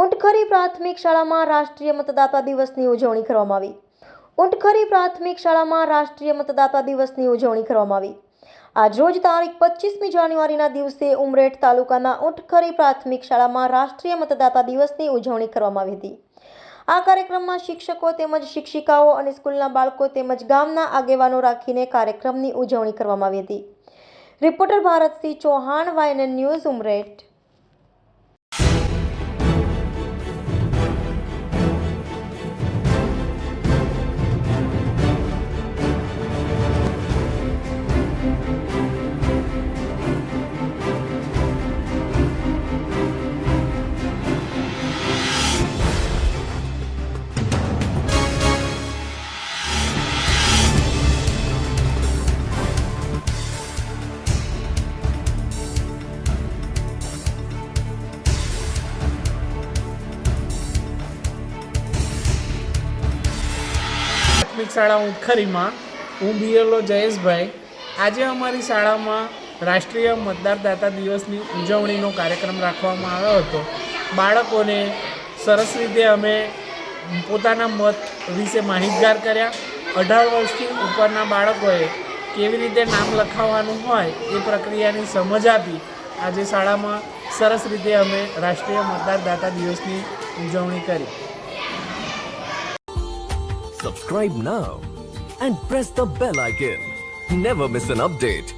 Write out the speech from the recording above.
ઊંટખરી પ્રાથમિક શાળામાં રાષ્ટ્રીય મતદાતા દિવસની ઉજવણી કરવામાં આવી. ઊંટખરી પ્રાથમિક શાળામાં રાષ્ટ્રીય મતદાતા દિવસની ઉજવણી કરવામાં આવી. આજરોજ તારીખ 25મી જાન્યુઆરીના દિવસે ઉમરેઠ તાલુકાના ઊંટખરી પ્રાથમિક શાળામાં રાષ્ટ્રીય મતદાતા દિવસની ઉજવણી કરવામાં આવી હતી. આ કાર્યક્રમમાં શિક્ષકો તેમજ શિક્ષિકાઓ અને સ્કૂલના બાળકો તેમજ ગામના આગેવાનો રાખીને કાર્યક્રમની ઉજવણી કરવામાં આવી હતી. Reporter Bharatsinh Chauhan, YNN news, Umreth. પ્રાથમિક શાળા ઊંટખરીમાં હું BLO જયેશભાઈ. આજે અમારી શાળામાં રાષ્ટ્રીય મતદાતા દિવસની ઉજવણીનો કાર્યક્રમ રાખવામાં આવ્યો હતો. બાળકોને સરસ રીતે અમે પોતાના મત વિશે માહિતગાર કર્યા. 18 વર્ષથી ઉપરના બાળકોએ કેવી રીતે નામ લખાવવાનું હોય એ પ્રક્રિયાની સમજ આપી. આજે શાળામાં સરસ રીતે અમે રાષ્ટ્રીય મતદાતા દિવસની ઉજવણી કરી. Subscribe now and press the bell icon. Never miss an update.